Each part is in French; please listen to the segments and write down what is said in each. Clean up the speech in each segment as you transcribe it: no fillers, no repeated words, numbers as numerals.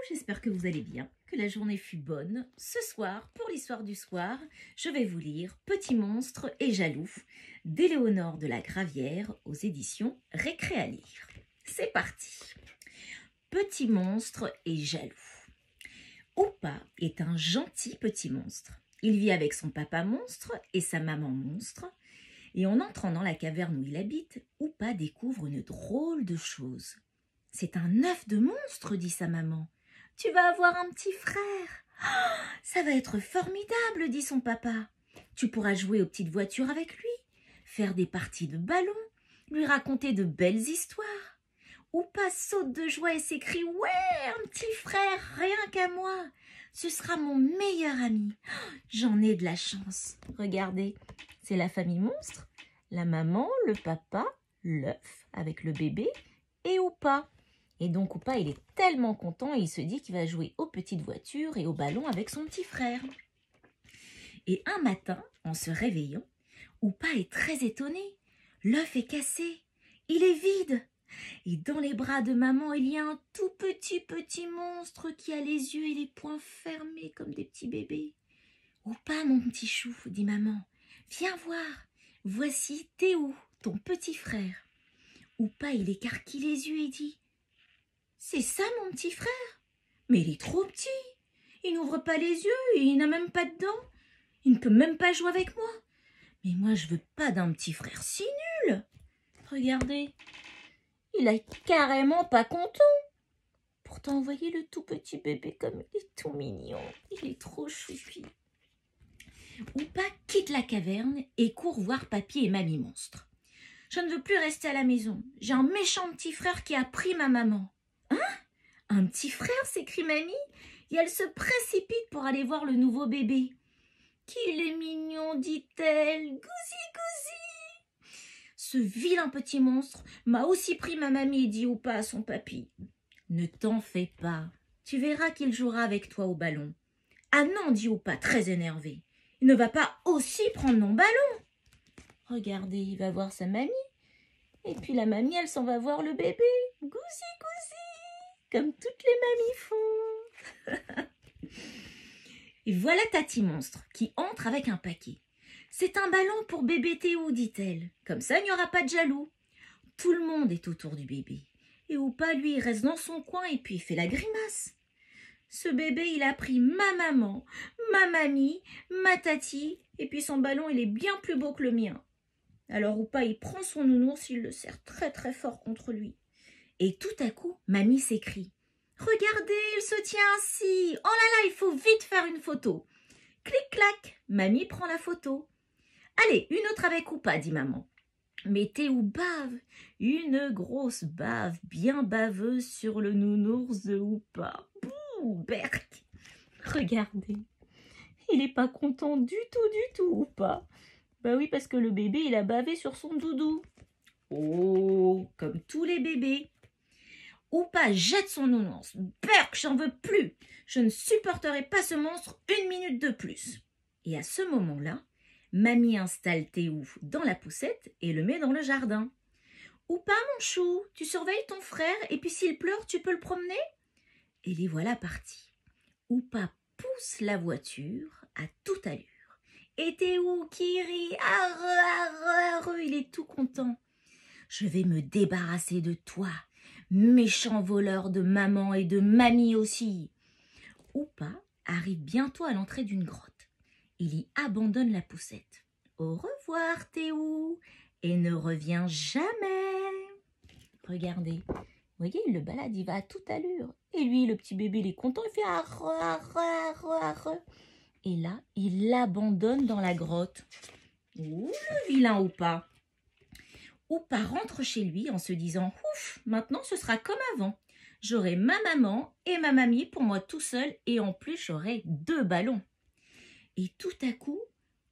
j'espère que vous allez bien, que la journée fut bonne. Ce soir, pour l'histoire du soir, je vais vous lire Petit monstre et jaloux d'Éléonore de la Gravière aux éditions Récré à lire. C'est parti. Petit monstre et jaloux. Oupa est un gentil petit monstre. Il vit avec son papa monstre et sa maman monstre. Et en entrant dans la caverne où il habite, Oupa découvre une drôle de chose. « C'est un œuf de monstre, dit sa maman. Tu vas avoir un petit frère. Oh, ça va être formidable, dit son papa. Tu pourras jouer aux petites voitures avec lui, faire des parties de ballon, lui raconter de belles histoires. » Oupa saute de joie et s'écrie « Ouais, un petit frère, rien qu'à moi. Ce sera mon meilleur ami. Oh, j'en ai de la chance. Regardez, c'est la famille monstre, la maman, le papa, l'œuf avec le bébé et Oupa. Et donc Oupa, il est tellement content et il se dit qu'il va jouer aux petites voitures et aux ballons avec son petit frère. Et un matin, en se réveillant, Oupa est très étonné. L'œuf est cassé, il est vide. Et dans les bras de maman, il y a un tout petit monstre qui a les yeux et les poings fermés comme des petits bébés. « Oupa, mon petit chou, dit maman, viens voir, voici Théo, ton petit frère. » Oupa, il écarquille les yeux et dit « C'est ça mon petit frère? Mais il est trop petit, il n'ouvre pas les yeux et il n'a même pas de dents. Il ne peut même pas jouer avec moi. Mais moi, je veux pas d'un petit frère si nul. Regardez, il est carrément pas content. Pourtant, voyez le tout petit bébé comme il est tout mignon. Il est trop choupi. » Oupa quitte la caverne et court voir papy et mamie monstre. « Je ne veux plus rester à la maison. J'ai un méchant petit frère qui a pris ma maman. »« Hein? Un petit frère ?» s'écrie mamie, et elle se précipite pour aller voir le nouveau bébé. « Qu'il est mignon, dit-elle. Gousi, gousi. Ce vilain petit monstre m'a aussi pris ma mamie, dit Oupa à son papy. Ne t'en fais pas. Tu verras qu'il jouera avec toi au ballon. »« Ah non, dit Oupa, très énervé. Il ne va pas aussi prendre mon ballon. » Regardez, il va voir sa mamie. Et puis la mamie, elle s'en va voir le bébé. Gousi, gousi, comme toutes les mamies font. Et voilà Tati Monstre qui entre avec un paquet. « C'est un ballon pour bébé Théo, dit-elle. Comme ça, il n'y aura pas de jaloux. » Tout le monde est autour du bébé. Et Oupa, lui, il reste dans son coin et puis il fait la grimace. Ce bébé, il a pris ma maman, ma mamie, ma tati, et puis son ballon, il est bien plus beau que le mien. Alors Oupa, il prend son nounours, il le serre très fort contre lui. Et tout à coup, mamie s'écrie. « Regardez, il se tient ainsi. Oh là là, il faut vite faire une photo. » Clic-clac, mamie prend la photo. « Allez, une autre avec Oupa, dit maman. » Mais Théo bave, une grosse bave bien baveuse sur le nounours de Oupa. Bouh, berk. Regardez, il n'est pas content du tout, Oupa. Bah oui, parce que le bébé, il a bavé sur son doudou. Oh, comme tous les bébés. Oupa jette son nounours. Berk, j'en veux plus. Je ne supporterai pas ce monstre une minute de plus. Et à ce moment-là, mamie installe Théo dans la poussette et le met dans le jardin. « Oupa, mon chou, tu surveilles ton frère et puis s'il pleure, tu peux le promener ?» Et les voilà partis. Oupa pousse la voiture à toute allure. Et Théo qui rit, arre, il est tout content. « Je vais me débarrasser de toi, méchant voleur de maman et de mamie aussi. » Oupa arrive bientôt à l'entrée d'une grotte. Il y abandonne la poussette. « Au revoir, Théo, et ne reviens jamais. » Regardez, vous voyez, il le balade, il va à toute allure. Et lui, le petit bébé, il est content, il fait arre. Et là, il l'abandonne dans la grotte. Ouh, le vilain Oupa. Oupa rentre chez lui en se disant « Ouf, maintenant ce sera comme avant. J'aurai ma maman et ma mamie pour moi tout seul et en plus j'aurai 2 ballons. » Et tout à coup,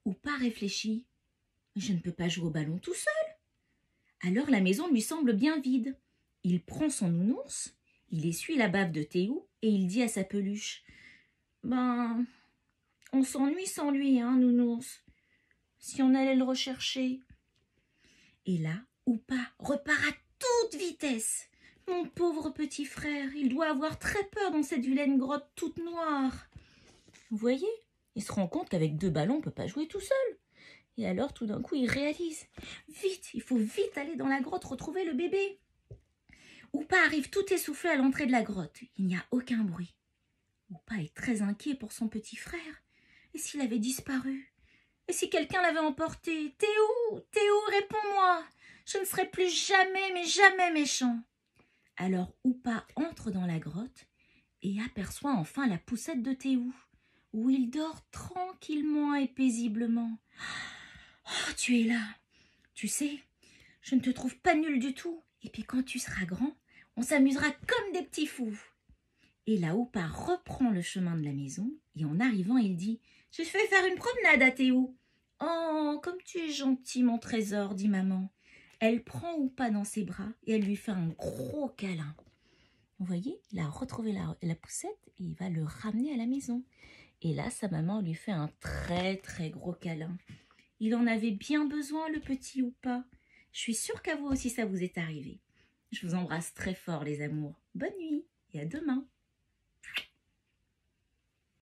Oupa réfléchit. « Je ne peux pas jouer au ballon tout seul. » Alors la maison lui semble bien vide. Il prend son nounours, il essuie la bave de Théo et il dit à sa peluche « Ben, on s'ennuie sans lui, hein, nounours, si on allait le rechercher. » Et là, Oupa repart à toute vitesse. « Mon mon pauvre petit frère, il doit avoir très peur dans cette vilaine grotte toute noire. » Vous voyez, il se rend compte qu'avec 2 ballons, on ne peut pas jouer tout seul. Et alors, tout d'un coup, il réalise. Vite, il faut vite aller dans la grotte retrouver le bébé. Oupa arrive tout essoufflé à l'entrée de la grotte. Il n'y a aucun bruit. Oupa est très inquiet pour son petit frère. Et s'il avait disparu? Et si quelqu'un l'avait emporté? Théo, Théo, réponds-moi. Je ne serai plus jamais, mais jamais méchant. Alors Oupa entre dans la grotte et aperçoit enfin la poussette de Théo, où il dort tranquillement et paisiblement. « Oh, tu es là. Tu sais, je ne te trouve pas nul du tout. Et puis quand tu seras grand, on s'amusera comme des petits fous. » Et là, Oupa reprend le chemin de la maison et en arrivant, il dit « Je vais faire une promenade à Théo. »« Oh, comme tu es gentil, mon trésor, dit maman. » Elle prend Oupa dans ses bras et elle lui fait un gros câlin. Vous voyez, il a retrouvé la poussette et il va le ramener à la maison. Et là, sa maman lui fait un très très gros câlin. Il en avait bien besoin, le petit Oupa. Je suis sûre qu'à vous aussi ça vous est arrivé. Je vous embrasse très fort, les amours. Bonne nuit et à demain.